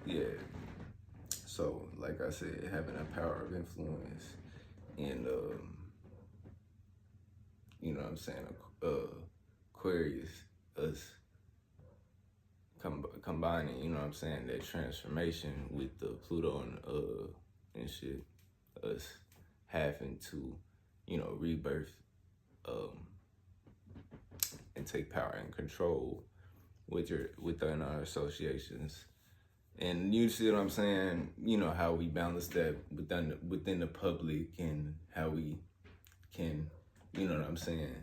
yeah. So, like I said, having a power of influence in, you know what I'm saying, Aquarius, us combining, you know what I'm saying, that transformation with the Pluto and shit, us having to, you know, rebirth, um, and take power and control within our associations. And you see what I'm saying? You know how we balance that within the public, and how we can, you know what I'm saying,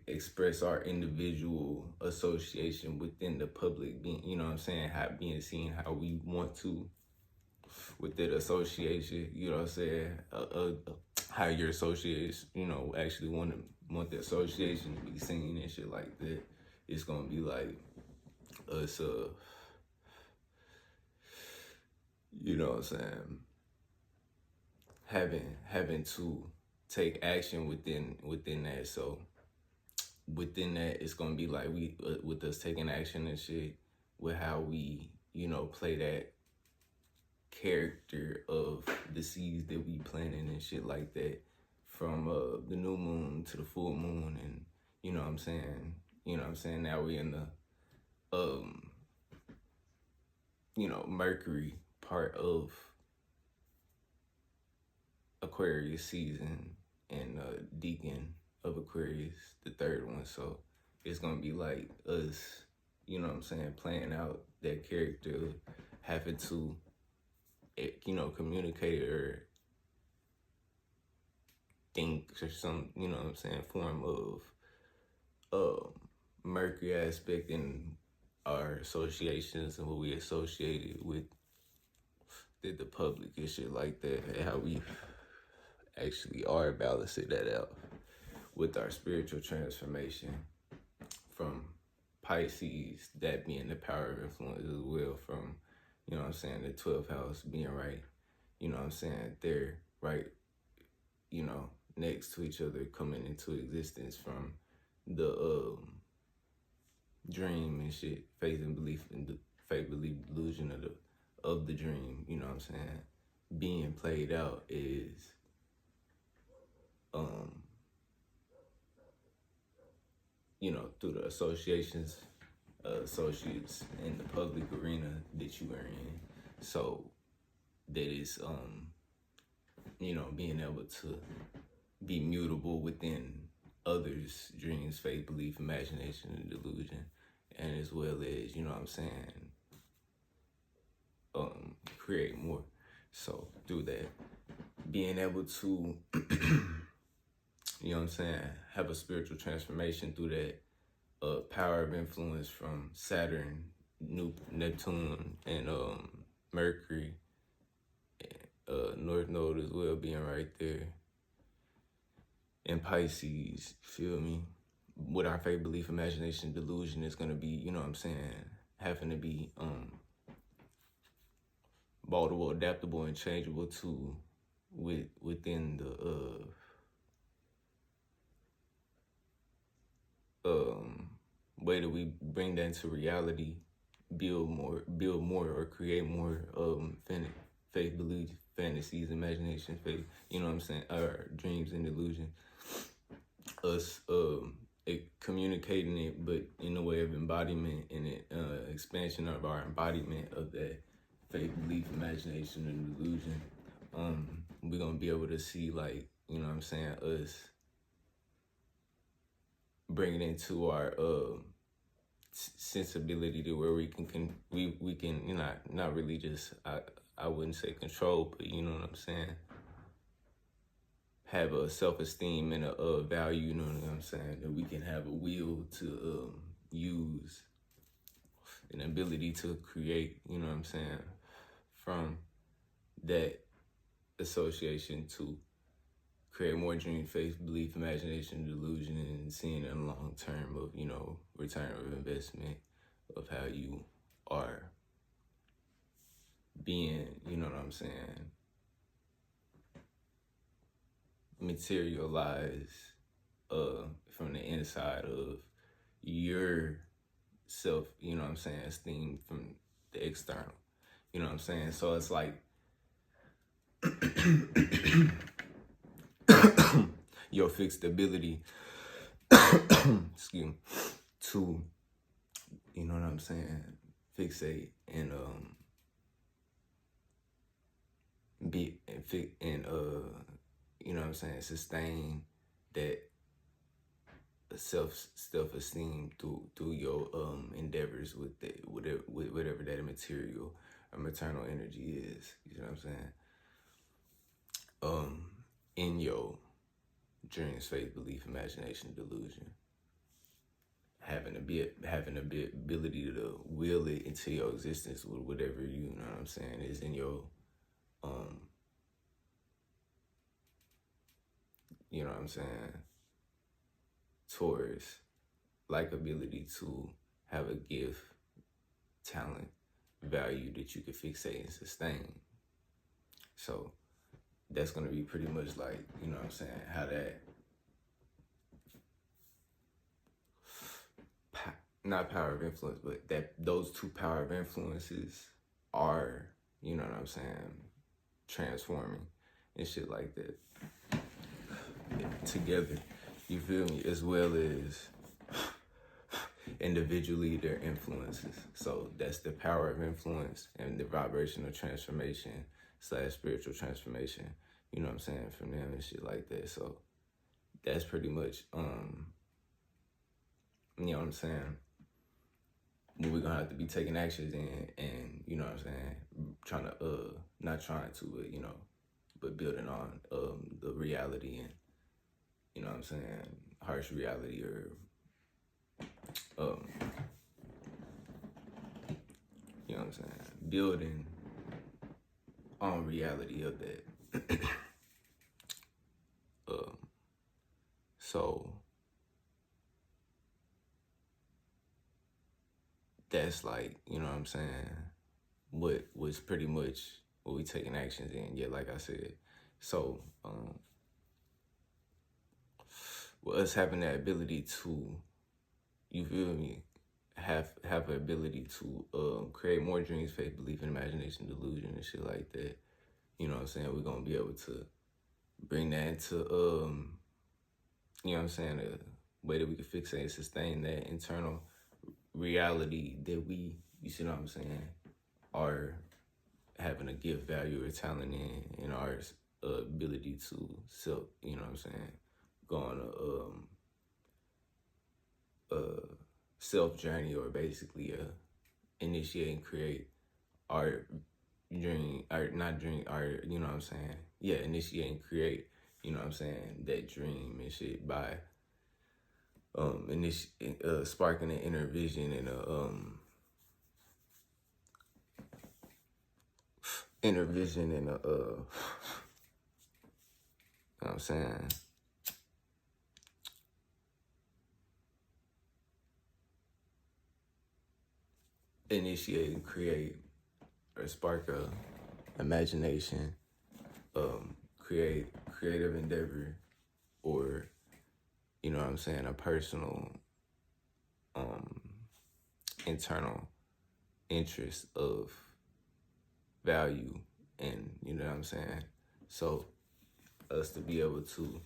express our individual association within the public, being, you know what I'm saying, being seen how we want to with that association. You know what I'm saying? How your associates, you know, actually want the association to be seen and shit like that. It's gonna be like us, you know what I'm saying, having to take action within that. So within that, it's gonna be like we with us taking action and shit, with how we, you know, play that character of the seeds that we planting and shit like that, from the new moon to the full moon. And you know what I'm saying, now we in the you know, Mercury part of Aquarius season, and Deacon of Aquarius, the third one. So it's gonna be like us, you know what I'm saying, playing out that character, having to, you know, communicate or think, or some, you know what I'm saying, form of Mercury aspect in our associations and what we associated with the public and shit like that, and how we actually are balancing that out with our spiritual transformation from Pisces, that being the power of influence as well, from, you know what I'm saying, the 12th house being right, you know what I'm saying, they're right, you know, next to each other, coming into existence from the dream and shit, faith and belief, and the faith, belief, delusion of the dream, you know what I'm saying, being played out is you know, through the associations, associates in the public arena that you are in. So that is, you know, being able to be mutable within others' dreams, faith, belief, imagination, and delusion, and as well as, you know what I'm saying, create more. So through that, being able to, you know what I'm saying, have a spiritual transformation through that power of influence from Saturn, Neptune, and Mercury, North Node as well being right there, and Pisces, feel me? With our faith, belief, imagination, delusion is gonna be, you know what I'm saying, having to be moldable, adaptable, and changeable to within the way that we bring that into reality, build more, or create more faith, belief, fantasies, imagination, faith, you know what I'm saying, our dreams and illusion. Us communicating it, but in a way of embodiment, and expansion of our embodiment of that faith, belief, imagination, and delusion. We're gonna be able to see, like, you know what I'm saying, us bringing into our sensibility to where we can you know, not really just, I wouldn't say control, but you know what I'm saying, have a self-esteem and a value, you know what I'm saying, that we can have a will to use, an ability to create, you know what I'm saying, from that association, to create more dream, faith, belief, imagination, delusion, and seeing in the long term of, you know, return of investment of how you are being, you know what I'm saying, materialize from the inside of your self, you know what I'm saying, esteem, from the external. You know what I'm saying? So it's like your fixed ability, excuse me, to, you know what I'm saying, fixate and be and you know what I'm saying, sustain that self-esteem through your endeavors with whatever that material or maternal energy is. You know what I'm saying? In your dreams, faith, belief, imagination, delusion, having the ability to will it into your existence with whatever, you know what I'm saying, is in your you know what I'm saying, towards like ability to have a gift, talent, value that you can fixate and sustain. So that's gonna be pretty much like, you know what I'm saying, how that not power of influence, but that those two power of influences are, you know what I'm saying, transforming and shit like that together. You feel me? As well as individually their influences. So that's the power of influence and the vibrational transformation / spiritual transformation, you know what I'm saying, from them and shit like that. So that's pretty much you know what I'm saying, what we're gonna have to be taking actions in, and you know what I'm saying, trying to not trying to, but you know, but building on the reality and, you know what I'm saying, harsh reality, or you know what I'm saying, building on reality of that. So that's like, you know what I'm saying, what was pretty much what we taking actions in. Yeah, like I said. So with us having that ability to, you feel me, have an ability to create more dreams, faith, belief, and imagination, delusion, and shit like that. You know what I'm saying? We're gonna be able to bring that into you know what I'm saying, a way that we can fixate and sustain that internal reality that we, you see what I'm saying, are having a gift, value, or talent in our ability to self, you know what I'm saying, go on a self journey, or basically initiate and create our dream, or not dream, or, you know what I'm saying, yeah, initiate and create, you know what I'm saying, that dream and shit by sparking an inner vision and inner vision and you know what I'm saying, initiate and create, or spark a imagination, creative endeavor, or, you know what I'm saying, a personal internal interest of value, and, you know what I'm saying, so us to be able to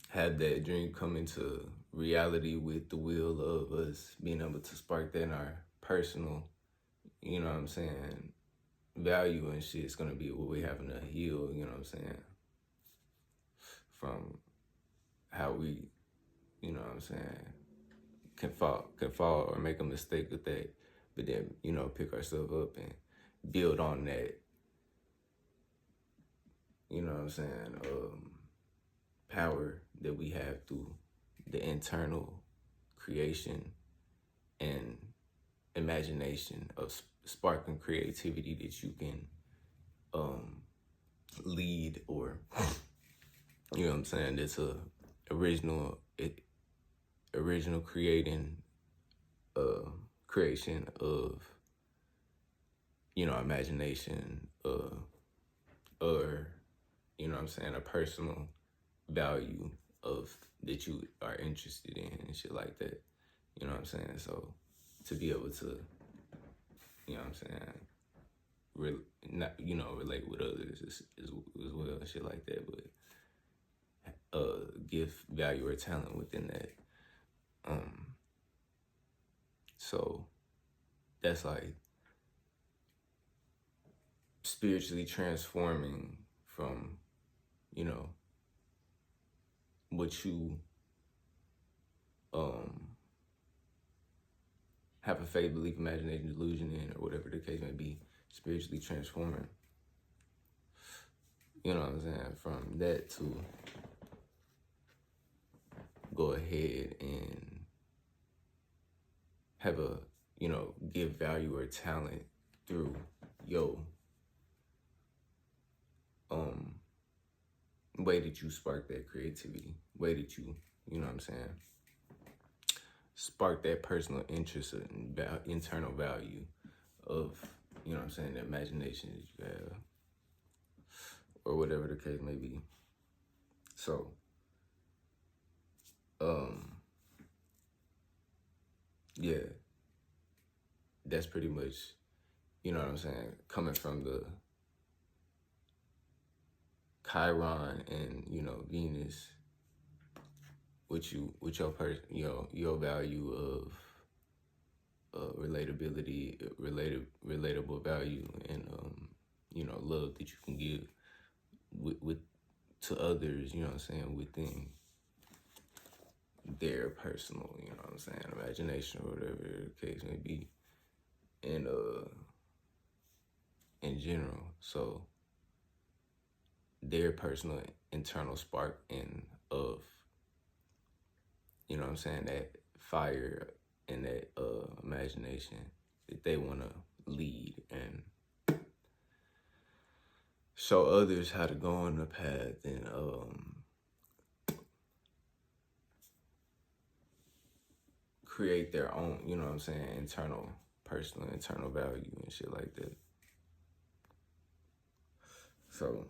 have that dream come into reality with the will of us being able to spark that in our personal, you know what I'm saying, value and shit. It's gonna be what we having to heal, you know what I'm saying, from how we, you know what I'm saying, can fall or make a mistake with that, but then, you know, pick ourselves up and build on that, you know what I'm saying, power that we have through the internal creation and imagination of sparking creativity that you can lead, or, you know what I'm saying, that's original creation of, you know, imagination, or, you know what I'm saying, a personal value of that you are interested in and shit like that. You know what I'm saying? So to be able to, you know what I'm saying, not, relate with others as well and shit like that, but give value or talent within that. So that's like spiritually transforming from, what you have a faith, belief, imagination, delusion in, or whatever the case may be, spiritually transforming. You know what I'm saying? From that to go ahead and have a, give value or talent through your way that you spark that creativity, way that you know what I'm saying, spark that personal interest and internal value of, you know what I'm saying, the imagination that you have, or whatever the case may be. So, yeah, that's pretty much, you know what I'm saying, coming from the Chiron and, Venus, with your value of relatability, relatable value, and love that you can give with to others, you know what I'm saying, within their personal, you know what I'm saying, imagination or whatever the case may be, and in general. So their personal internal spark of, you know what I'm saying, that fire and that imagination that they want to lead and show others how to go on the path, and create their own, you know what I'm saying, internal value and shit like that. So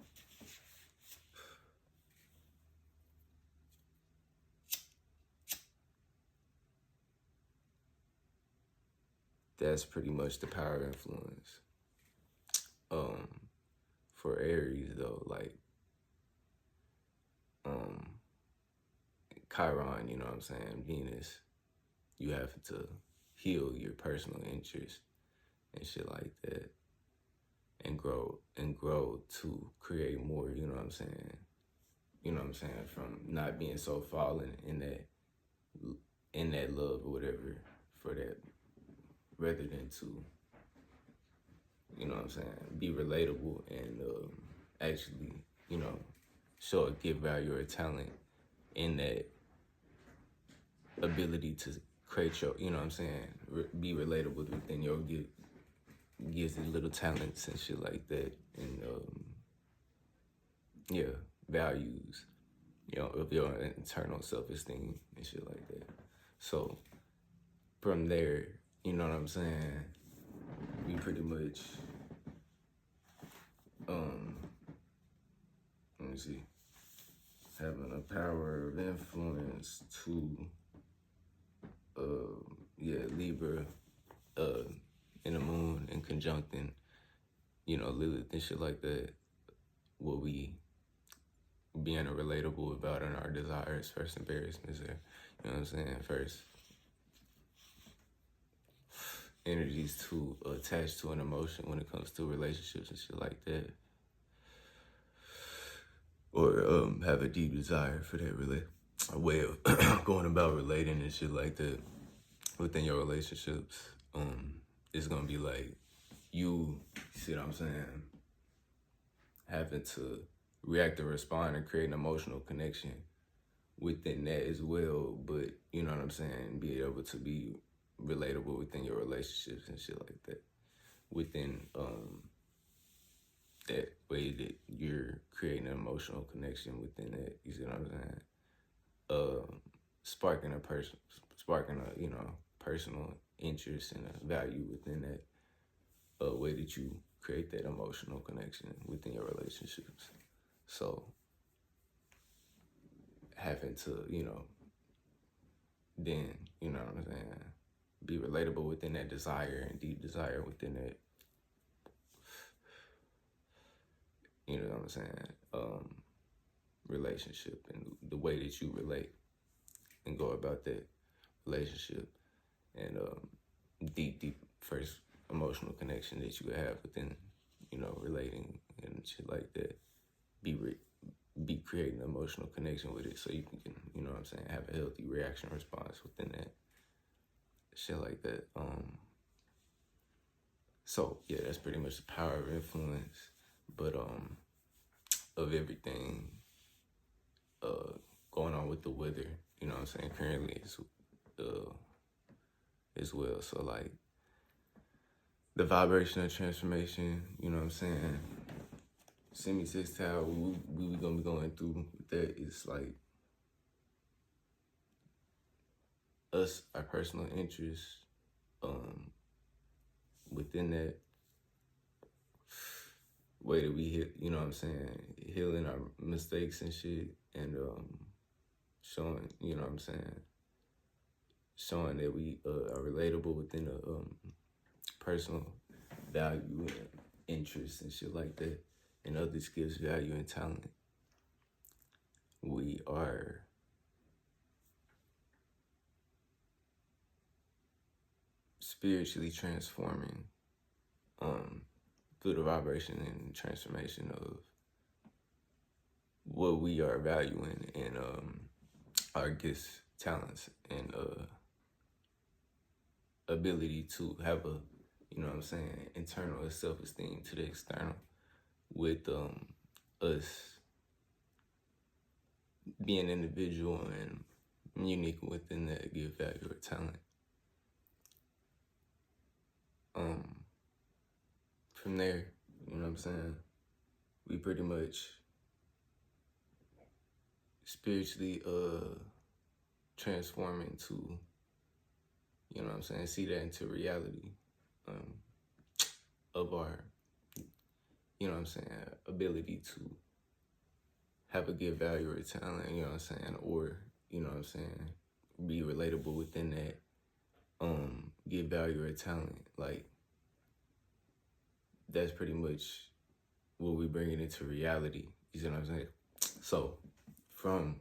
that's pretty much the power of influence. For Aries though, like Chiron, you know what I'm saying, Venus, you have to heal your personal interest and shit like that, and grow to create more, you know what I'm saying, from not being so fallen in that love or whatever for that, rather than to, you know what I'm saying, be relatable and actually, give value or talent in that ability to create your, you know what I'm saying, be relatable within your gifts and little talents and shit like that, and values, of your internal self-esteem and shit like that. So from there, you know what I'm saying, we pretty much, let me see, having a power of influence to, Libra, in the moon and conjuncting, Lilith and shit like that, what we being relatable about in our desires, first embarrassments there, you know what I'm saying, first energies to attach to an emotion when it comes to relationships and shit like that, or have a deep desire for that a way of going about relating and shit like that within your relationships. It's gonna be like you see what I'm saying, having to react and respond and create an emotional connection within that as well, but you know what I'm saying, be able to be relatable within your relationships and shit like that, within that way that you're creating an emotional connection within that, you see what I'm saying, sparking a personal interest and a value within that way that you create that emotional connection within your relationships. So having to, then, you know what I'm saying, be relatable within that desire and deep desire within that, you know what I'm saying, relationship, and the way that you relate and go about that relationship, and deep first emotional connection that you have within, relating and shit like that. Be creating an emotional connection with it so you can, have a healthy reaction response within that. Shit like that. So yeah, that's pretty much the power of influence, but of everything going on with the weather, currently as well. So like the vibrational transformation, semi-textile, we gonna be going through that is like us, our personal interests, within that way that we hit, healing our mistakes and shit, and showing, showing that we are relatable within a personal value and interest and shit like that, and others gives value and talent. We are spiritually transforming through the vibration and transformation of what we are valuing, and our gifts, talents, and ability to have a, internal self-esteem to the external, with us being individual and unique within that gift, value, or talent. From there, we pretty much spiritually transforming to, see that into reality, of our, ability to have a good value or talent, or, be relatable within that, give value or talent. Like, that's pretty much what we bring it into reality. You see what I'm saying? So, from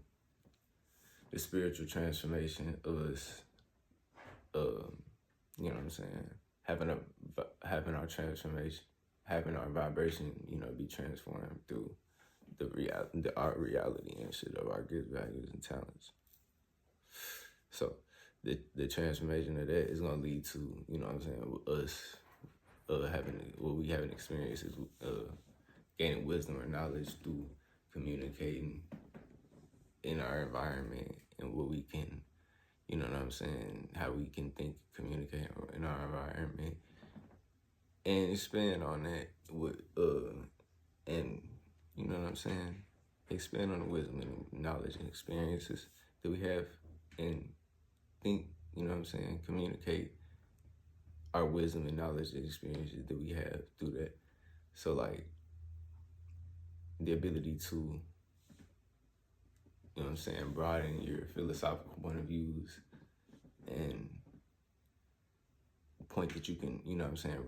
the spiritual transformation of us, having our transformation, having our vibration, be transformed through our reality and shit of our good values and talents. So the transformation of that is gonna lead to, us having experiences, gaining wisdom or knowledge through communicating in our environment, and what we can, how we can think, communicate in our environment, and expand on that with, and, expand on the wisdom and knowledge and experiences that we have, and think, communicate our wisdom and knowledge and experiences that we have through that. So like the ability to, broaden your philosophical point of views, and point that you can,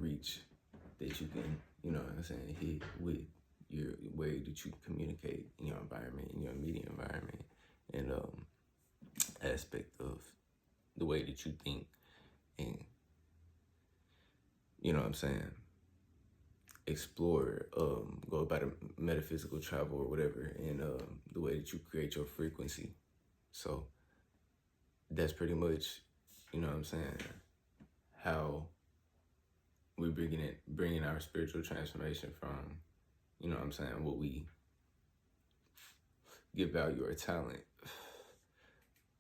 reach, that you can, hit with your way that you communicate in your environment, in your immediate environment, and aspect of the way that you think, and, explore, go about a metaphysical travel or whatever, and the way that you create your frequency. So that's pretty much, how we bringing our spiritual transformation from, what we give value or talent,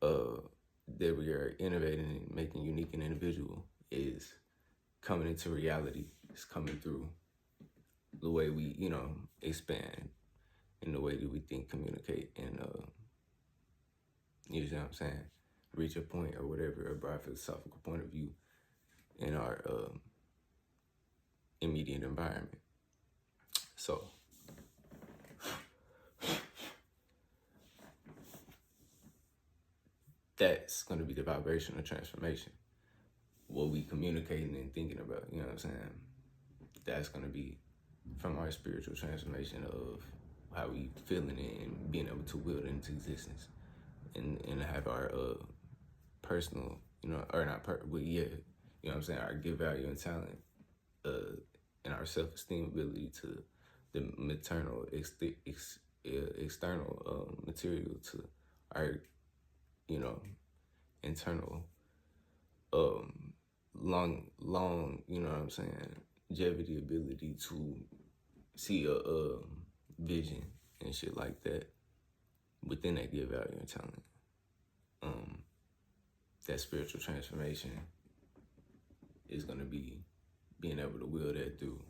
that we are innovating and making unique and individual, is coming into reality. It's coming through the way we, expand, in the way that we think, communicate, and, you know what I'm saying, reach a point or whatever, a broad philosophical point of view in our immediate environment. So, that's going to be the vibrational transformation. what we communicating and thinking about, you know what I'm saying? That's going to be from our spiritual transformation of how we feeling it and being able to will it into existence and have our personal, or not, you know what I'm saying, our give value and talent and our self-esteem ability to the maternal external material to our, internal long, you know what I'm saying, longevity ability to see a vision and shit like that within that give value and talent. That spiritual transformation is going to be being able to will that through,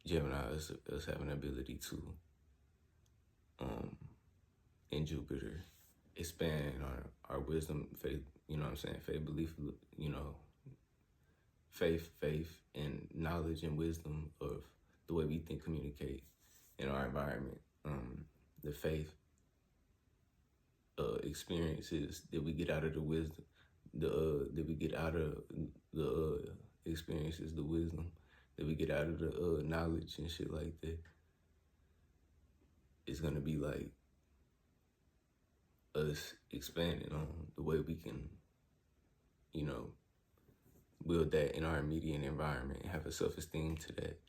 Gemini, us having the ability to, in Jupiter, expand our wisdom, faith, you know what I'm saying, faith, belief, faith, and knowledge and wisdom of the way we think, communicate in our environment. The faith experiences that we get out of the wisdom, that we get out of the experiences, the wisdom that we get out of the knowledge and shit like that. It's gonna be like us expanding on the way we can, build that in our immediate environment and have a self-esteem to that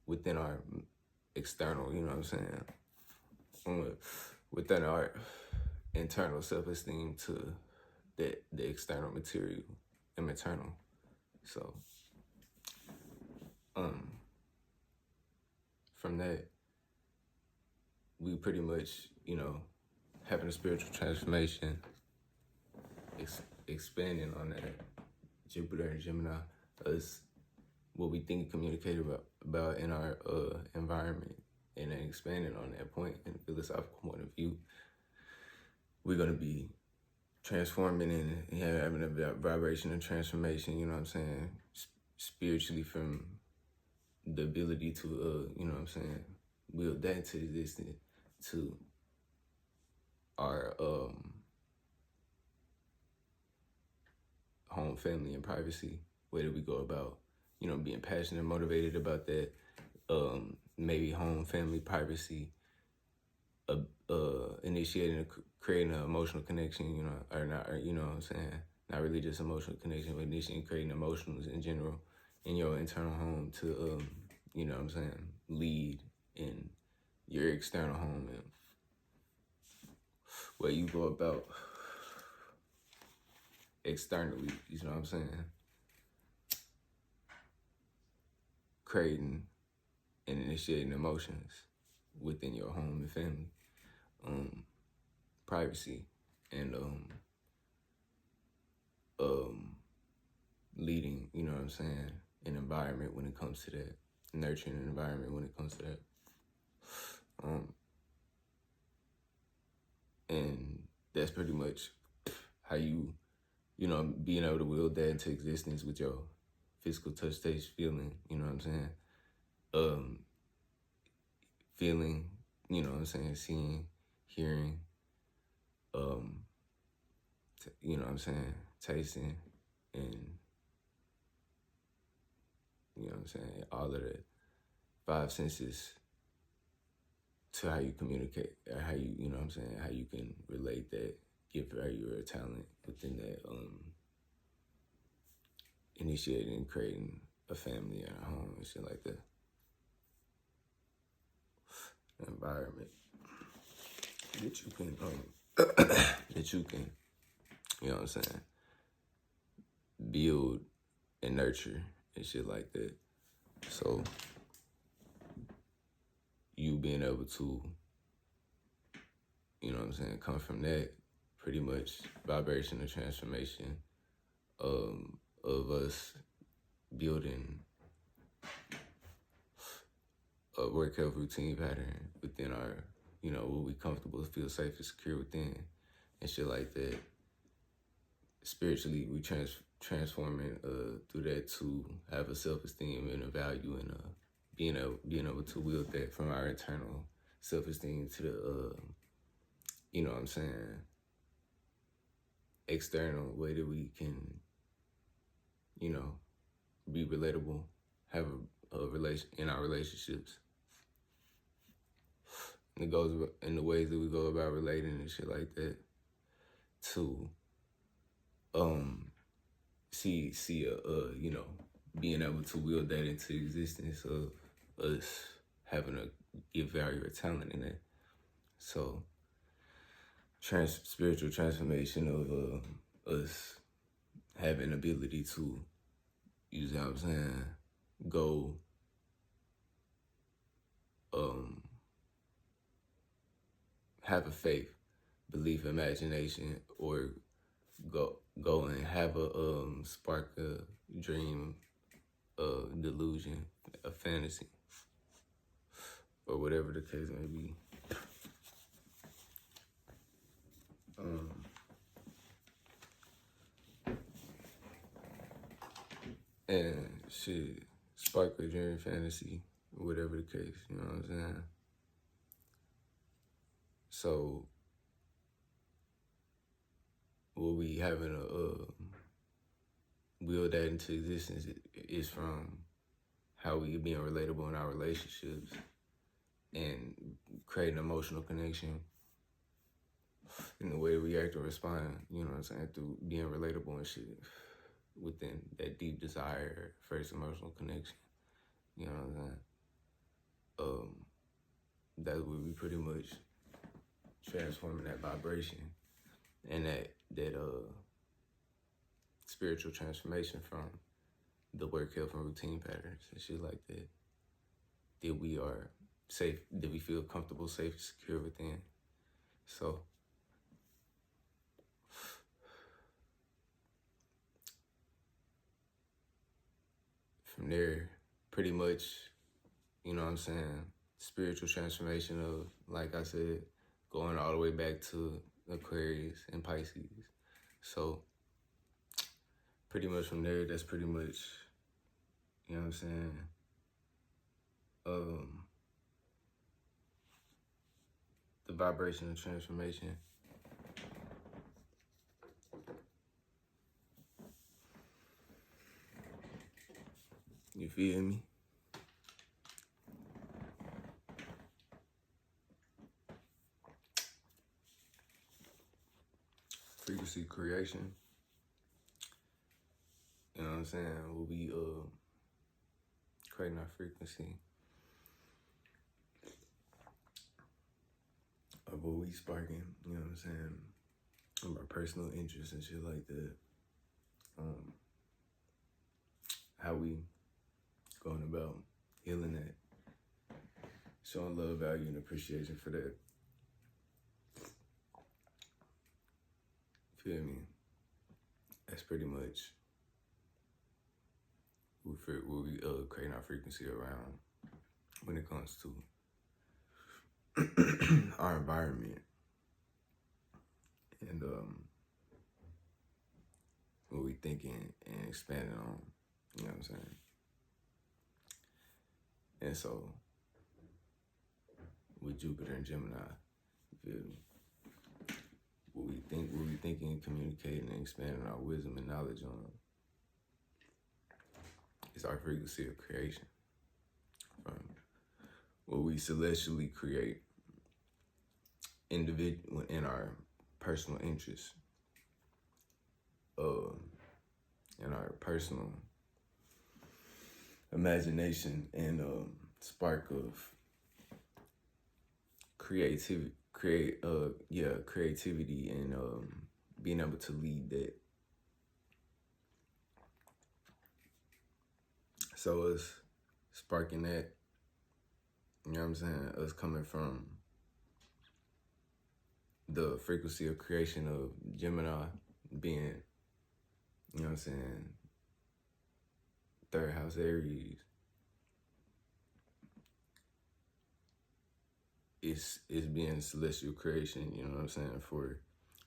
within our external, you know what I'm saying, within our internal self-esteem to the external material and maternal. So from that, we pretty much, having a spiritual transformation, expanding on that Jupiter and Gemini, us what we think and communicate about in our environment, and then expanding on that point in a philosophical point of view, we're going to be transforming and having a vibration and transformation, you know what I'm saying, spiritually, from the ability to, you know what I'm saying, build that into existence to our home, family, and privacy, way that we go about, being passionate and motivated about that, maybe home, family, privacy, initiating, creating an emotional connection, or not, or, you know what I'm saying, not really just emotional connection, but initiating, creating emotions in general in your internal home to, you know what I'm saying, lead in your external home and where you go about externally, you know what I'm saying, creating and initiating emotions within your home and family, privacy, and leading, you know what I'm saying, an environment when it comes to that, nurturing an environment when it comes to that. And that's pretty much how you, being able to will that into existence with your physical touch, taste, feeling, you know what I'm saying? Feeling, you know what I'm saying, seeing, hearing, you know what I'm saying, tasting, and, you know what I'm saying, all of the 5 senses to how you communicate, or how you, you know what I'm saying, how you can relate that, give value or talent within that, initiating and creating a family and a home and shit like that. An environment that you can, that you can, you know what I'm saying, build and nurture and shit like that. So you being able to, you know what I'm saying, come from that, pretty much vibration and transformation of us building a work health routine pattern within our, what we comfortable, feel safe and secure within and shit like that. Spiritually, we transforming through that to have a self-esteem and a value and being able to wield that from our internal self-esteem to the, you know what I'm saying, external way that we can, be relatable, have a relation in our relationships. And it goes in the ways that we go about relating and shit like that. To see being able to wield that into existence of us having to give value or talent in it. So spiritual transformation of us having ability to, you know what I'm saying, go have a faith, belief, imagination, or go and have a spark, a dream, a delusion, a fantasy, or whatever the case may be. And shit, spark a dream, fantasy, whatever the case, you know what I'm saying? So, what we having build that into existence is from how we being relatable in our relationships and creating emotional connection in the way we act and respond, you know what I'm saying, through being relatable and shit within that deep desire, first emotional connection, you know what I'm saying? That's what we pretty much transforming that vibration and that spiritual transformation from the work, health, and routine patterns and shit like that. That we are safe, that we feel comfortable, safe, secure within. So, from there, pretty much, you know what I'm saying, spiritual transformation of, like I said, going all the way back to Aquarius and Pisces. So, pretty much from there, that's pretty much, you know what I'm saying, the vibration of transformation. You feel me? Frequency creation. You know what I'm saying? We'll be creating our frequency of what we sparking, you know what I'm saying? Of our personal interests and shit like that. How we going about healing that. Showing love, value, and appreciation for that. Feel me? That's pretty much what we creating our frequency around when it comes to our environment and what we thinking and expanding on, you know what I'm saying? And so, with Jupiter and Gemini, you feel me? What we thinking, communicating, and expanding our wisdom and knowledge on is our frequency of creation. From what we celestially create individual in our personal interests, in our personal imagination and spark of creativity and being able to lead that. So us sparking that, you know what I'm saying, us coming from the frequency of creation of Gemini being, you know what I'm saying, third house Aries, is being celestial creation, you know what I'm saying, for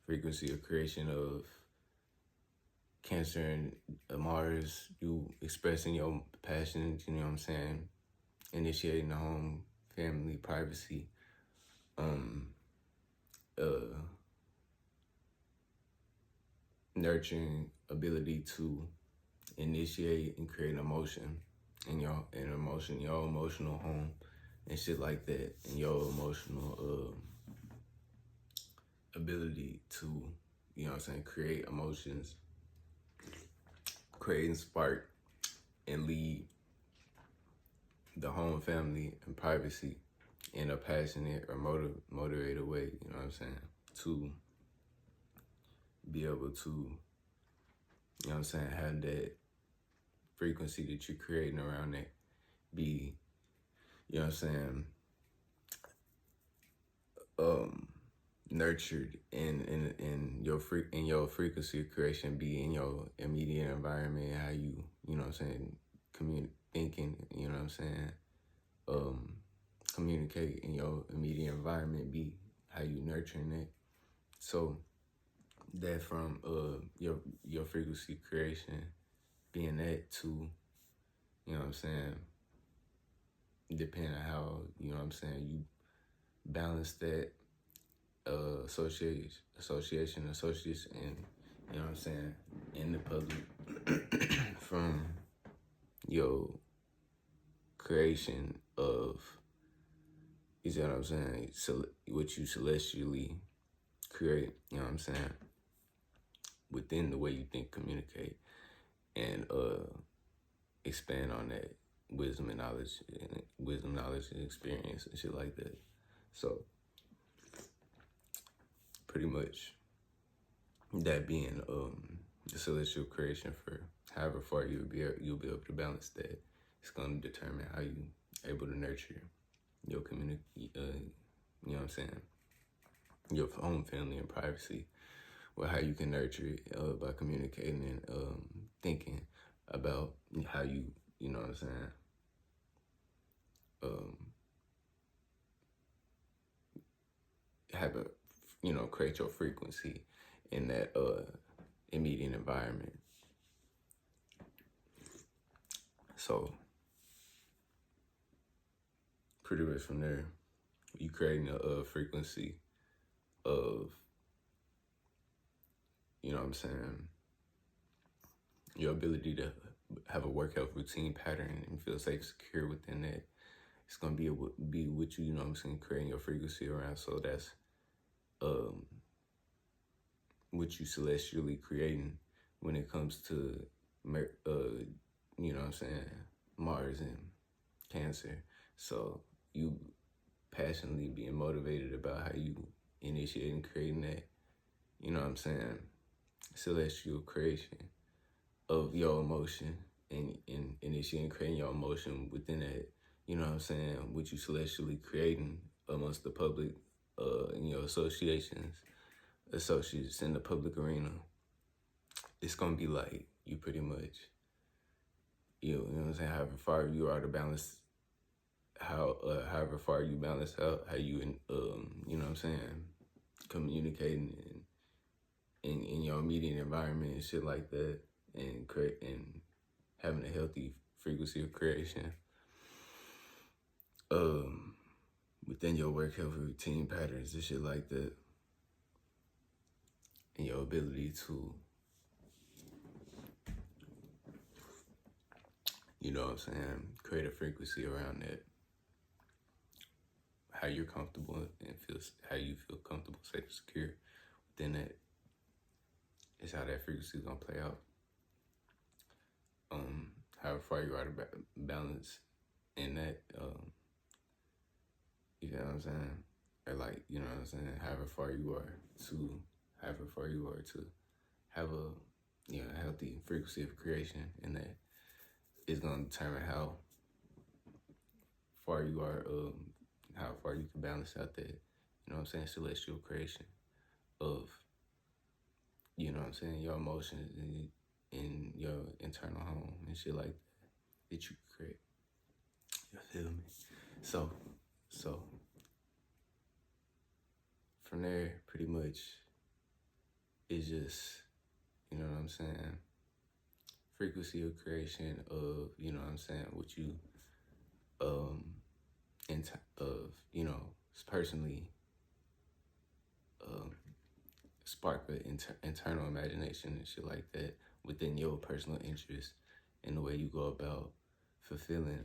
frequency of creation of Cancer and Mars, you expressing your passions, you know what I'm saying, initiating the home, family, privacy, nurturing ability to initiate and create emotion in your emotional home and shit like that, and your emotional ability to, create emotions, create and spark and lead the home, family, and privacy in a passionate or motivated way, to be able to, have that frequency that you're creating around that be, nurtured in your frequency of creation, be in your immediate environment, how you, thinking, communicate in your immediate environment, be how you nurturing it. So that from your frequency creation being that to, depending on how, you balance that association and, in the public from your creation of, what you celestially create, within the way you think, communicate, and expand on that wisdom and knowledge and experience and shit like that. So pretty much that being the celestial creation for however far you'll be able to balance that. It's going to determine how you able to nurture your community, your home, family, and privacy, or how you can nurture it by communicating and thinking about how you, have a, create your frequency in that immediate environment. So pretty much from there, you creating a frequency of, your ability to have a work health routine pattern and feel safe, secure within that. It's gonna be what you, creating your frequency around. So that's what you celestially creating when it comes to Mars and Cancer. So you passionately being motivated about how you initiate and creating that, celestial creation of your emotion and initiating creating your emotion within that, what you celestially creating amongst the public, in your associates in the public arena. It's gonna be like you pretty much, however far you are to balance however far you balance out how you communicating in your immediate environment and shit like that, and having a healthy frequency of creation within your work health routine patterns and shit like that, and your ability to, create a frequency around that, how you're comfortable and how you feel comfortable, safe, secure within that is how that frequency is gonna play out. However far you are to balance in that, you know what I'm saying? Or like, however far you are to have a healthy frequency of creation, and that is gonna determine how far you are, how far you can balance out that, celestial creation of, your emotions and in your internal home and shit like that you create. You feel me? So from there, pretty much, it's just, frequency of creation of, what you, personally, spark an internal imagination and shit like that within your personal interest and the way you go about fulfilling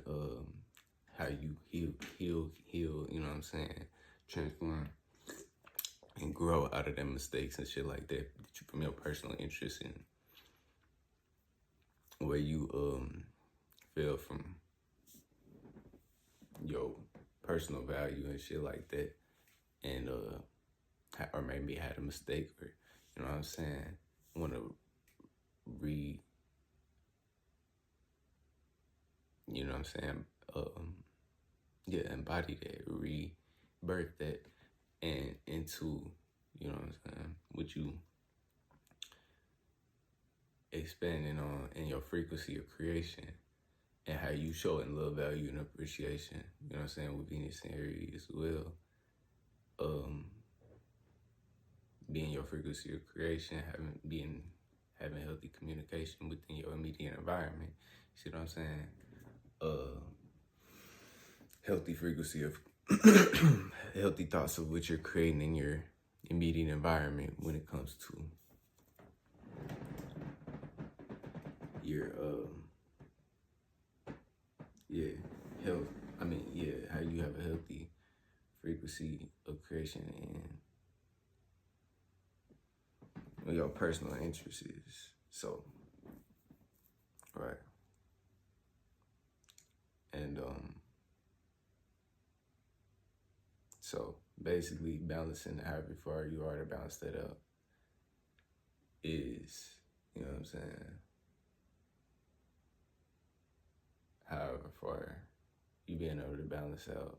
how you heal, you know what I'm saying, transform and grow out of them mistakes and shit like that you from your personal interest in where you feel from your personal value and shit like that, and or maybe had a mistake, or you know what I'm saying, want to you know what I'm saying, embody that, rebirth that, and into, you know what I'm saying, what you expanding on in your frequency of creation, and how you show in love, value, and appreciation, you know what I'm saying, with Venus and Aries as well. Being your frequency of creation, having healthy communication within your immediate environment. See what I'm saying? Healthy frequency of healthy thoughts of what you're creating in your immediate environment when it comes to your health. How you have a healthy frequency of creation and your personal interests is. So, right. And so basically balancing however far you are to balance that out is, you know what I'm saying, however far you being able to balance out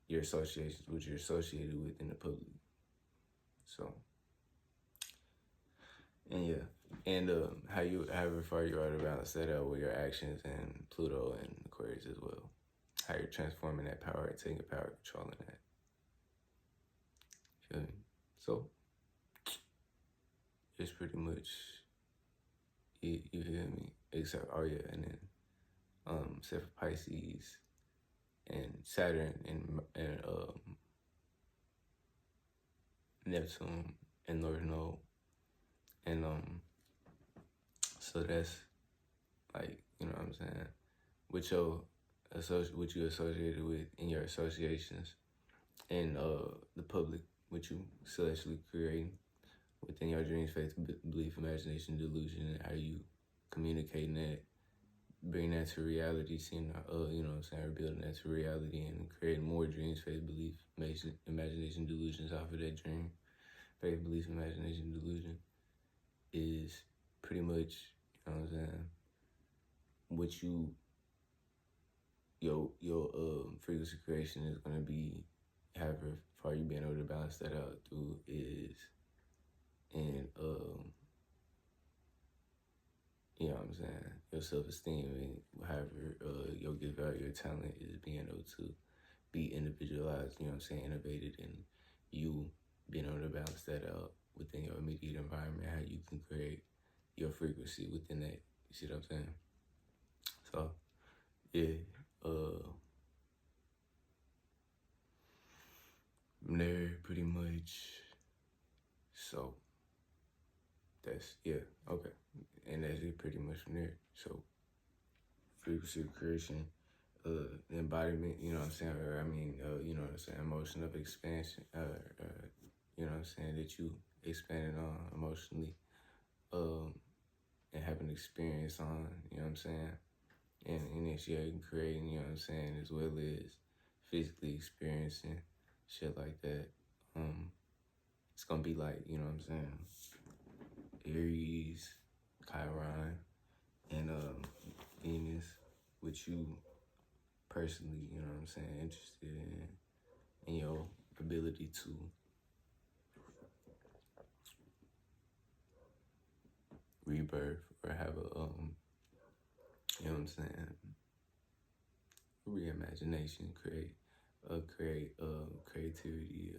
your associations, what you're associated with in the public. So, and however far you are to balance that out with your actions and Pluto and Aquarius as well. How you're transforming that power and taking power, controlling that. Feel me? So, it's pretty much, you hear me? Except, and then, except for Pisces and Saturn and Neptune and North Node. And so that's like, you know what I'm saying, with what you associated with in your associations, and the public, what you celestially creating within your dreams, faith, belief, imagination, delusion, and how you communicating that, bring that to reality, seeing you know what I'm saying, building that to reality and creating more dreams, faith, belief, imagination, delusions off of that dream, faith, belief, imagination, delusion, is pretty much, you know what I'm saying, what your frequency creation is gonna be, however far you being able to balance that out through is, and you know what I'm saying, your self-esteem, and however your gift, value, your talent is being able to be individualized, you know what I'm saying, innovated, and you being able to balance that out within your immediate environment, how you can create your frequency within that. You see what I'm saying? So, yeah, from there, pretty much. So, that's, okay. And that's it pretty much from there. So, frequency of creation, embodiment, you know what I'm saying? You know what I'm saying? Emotion of expansion, you know what I'm saying? That you expanded on emotionally, and having experience on, you know what I'm saying? And initiating, creating, you know what I'm saying? As well as physically experiencing shit like that. It's gonna be like, you know what I'm saying, Aries, Chiron, and Venus, which you personally, you know what I'm saying, interested in your ability to rebirth or have a you know what I'm saying, reimagination, create creativity,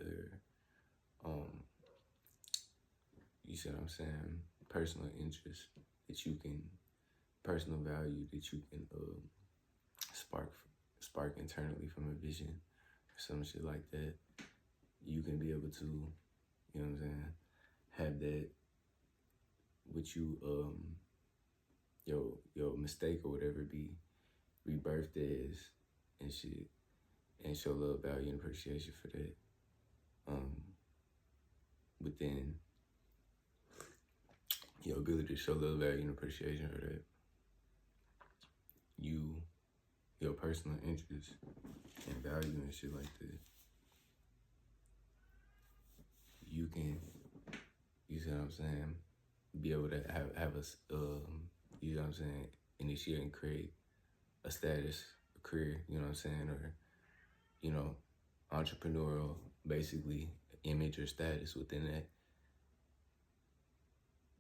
or you see what I'm saying, personal interest that you can, personal value that you can spark internally from a vision or some shit like that. You can be able to, you know what I'm saying, have that, what you, your mistake or whatever be rebirthed as and shit, and show love, value, and appreciation for that. Within your ability to show love, value, and appreciation for that, your personal interests and value and shit like that, you can, you see what I'm saying, be able to have a, you know what I'm saying, initiate and create a status, a career, you know what I'm saying, or, you know, entrepreneurial, basically, image or status within that,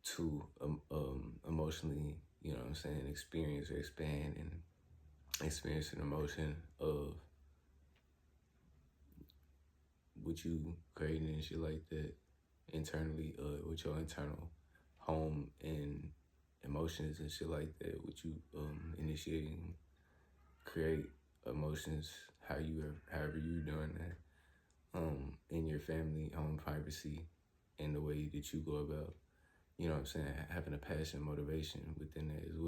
to emotionally, you know what I'm saying, experience or expand and experience an emotion of what you creating and shit like that internally, with your internal home and emotions and shit like that, what you initiating, create emotions, however you doing that, in your family, home privacy, and the way that you go about, you know what I'm saying, having a passion, motivation within that as well.